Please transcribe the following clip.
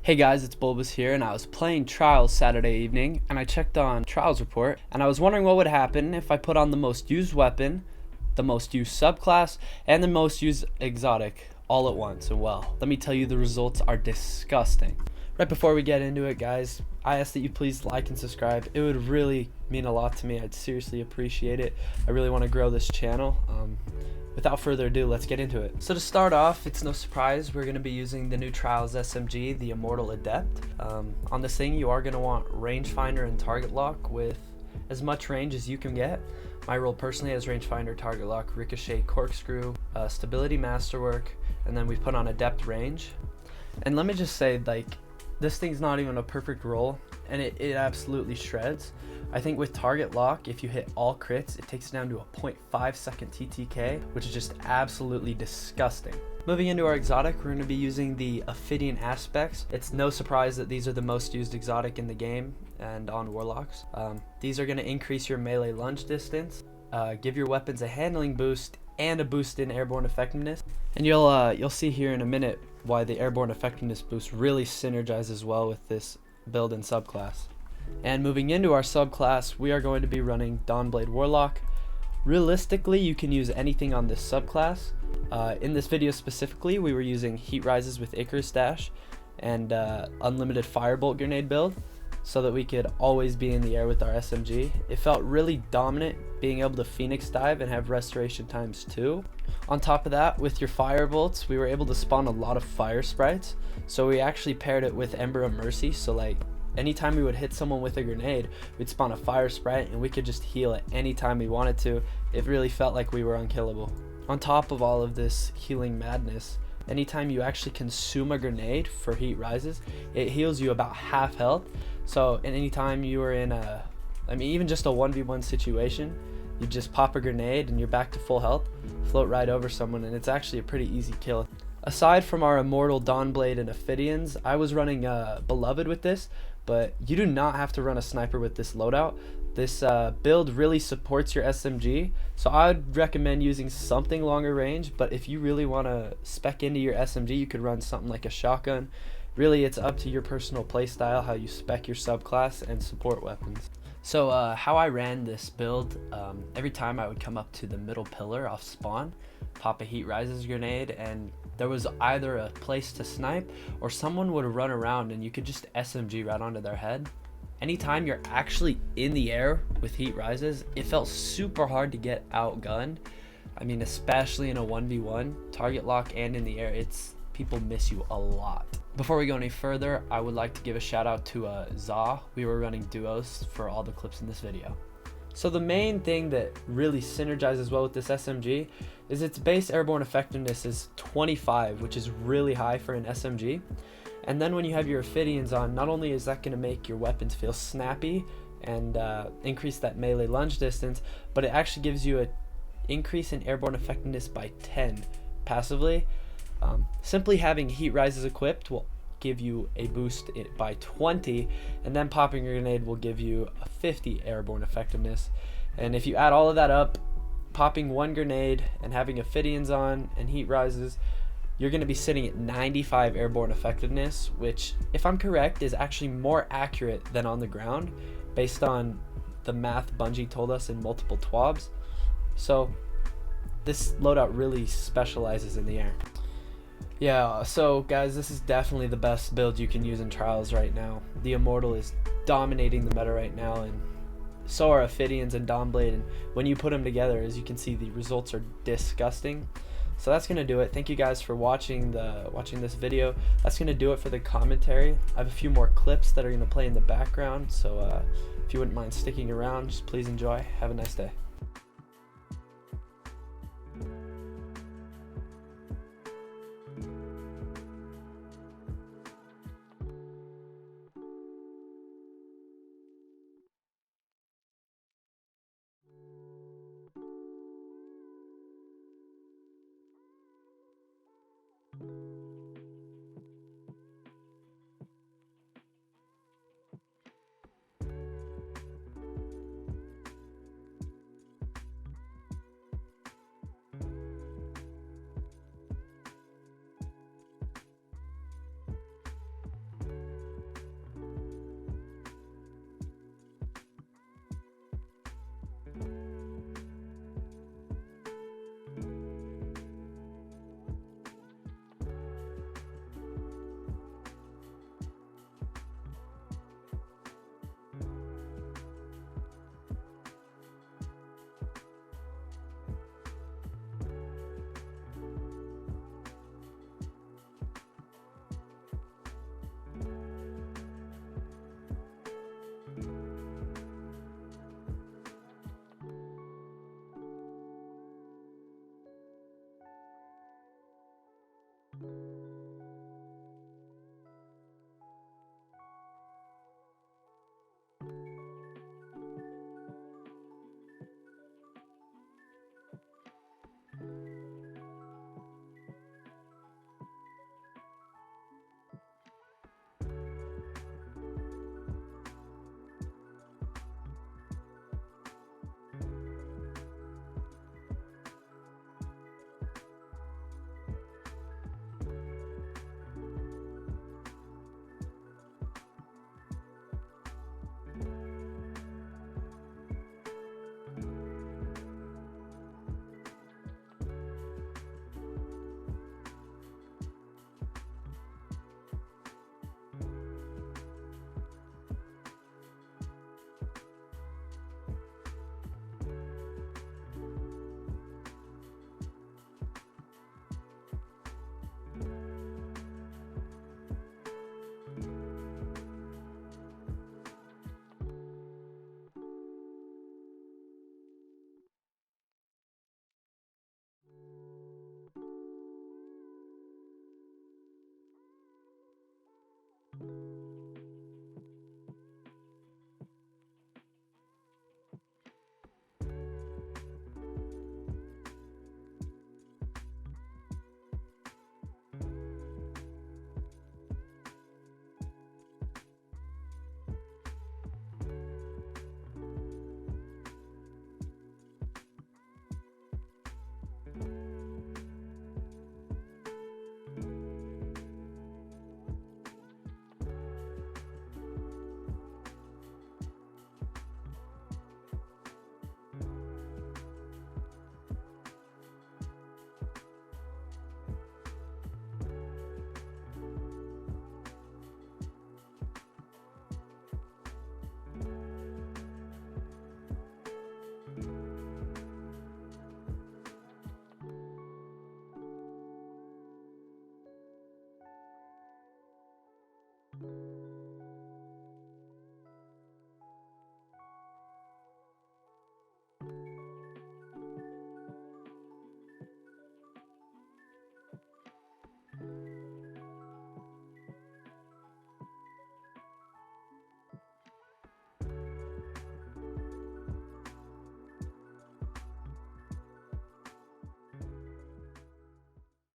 Hey guys, it's Bulbous here, and I was playing Trials Saturday evening, and I checked on Trials report, and I was wondering what would happen if I put on the most used weapon, the most used subclass, and the most used exotic all at once. And well, let me tell you, the results are disgusting. Right before we get into it, guys, I ask that you please like and subscribe. It would really mean a lot to me. I'd seriously appreciate it. I really want to grow this channel. Without further ado, let's get into it. So to start off, it's no surprise we're going to be using the new Trials SMG, the Immortal Adept. On this thing, you are going to want rangefinder and target lock with as much range as you can get. My role personally has rangefinder, target lock, ricochet, corkscrew, stability, masterwork, and then we've put on adept range. And let me just say, like, this thing's not even a perfect roll, and it absolutely shreds. I think with target lock, if you hit all crits, it takes it down to a 0.5 second TTK, which is just absolutely disgusting. Moving into our exotic, we're going to be using the Ophidian aspects. It's no surprise that these are the most used exotic in the game and on warlocks. These are going to increase your melee lunge distance, give your weapons a handling boost and a boost in airborne effectiveness. And you'll see here in a minute why the airborne effectiveness boost really synergizes well with this build and subclass. And moving into our subclass, we are going to be running Dawnblade Warlock. Realistically, you can use anything on this subclass. In this video specifically, we were using Heat Rises with Icarus Dash and Unlimited Firebolt Grenade build so that we could always be in the air with our SMG. It felt really dominant being able to Phoenix Dive and have restoration times 2. On top of that, with your Firebolts, we were able to spawn a lot of fire sprites. So we actually paired it with Ember of Mercy, so like anytime we would hit someone with a grenade, we'd spawn a fire sprite and we could just heal at any time we wanted to. It really felt like we were unkillable. On top of all of this healing madness, anytime you actually consume a grenade for Heat Rises, it heals you about half health. So anytime you were in even just a 1v1 situation, you just pop a grenade and you're back to full health, float right over someone, and it's actually a pretty easy kill. Aside from our Immortal Dawnblade and Ophidians, I was running Beloved with this, but you do not have to run a sniper with this loadout. This build really supports your SMG, so I would recommend using something longer range, but if you really want to spec into your SMG, you could run something like a shotgun. Really, it's up to your personal playstyle, how you spec your subclass and support weapons. So how I ran this build, every time I would come up to the middle pillar off spawn, pop a Heat Rises grenade, and there was either a place to snipe or someone would run around and you could just SMG right onto their head. Anytime you're actually in the air with Heat Rises, it felt super hard to get outgunned. I mean, especially in a 1v1, target lock and in the air, people miss you a lot. Before we go any further, I would like to give a shout out to Za. We were running duos for all the clips in this video. So the main thing that really synergizes well with this SMG is its base airborne effectiveness is 25, which is really high for an SMG. And then when you have your Ophidians on, not only is that going to make your weapons feel snappy and increase that melee lunge distance, but it actually gives you an increase in airborne effectiveness by 10 passively. Simply having Heat Rises equipped will give you a boost by 20, and then popping a grenade will give you a 50 airborne effectiveness. And if you add all of that up, popping one grenade and having Ophidians on and Heat Rises, you're going to be sitting at 95 airborne effectiveness, which, if I'm correct, is actually more accurate than on the ground based on the math Bungie told us in multiple TWABs. So this loadout really specializes in the air. Yeah, so guys, this is definitely the best build you can use in Trials right now. The Immortal is dominating the meta right now, and so are Ophidians and Dawnblade, and when you put them together, as you can see, the results are disgusting. So that's going to do it. Thank you guys for watching this video. That's going to do it for the commentary. I have a few more clips that are going to play in the background, so if you wouldn't mind sticking around, just please enjoy. Have a nice day.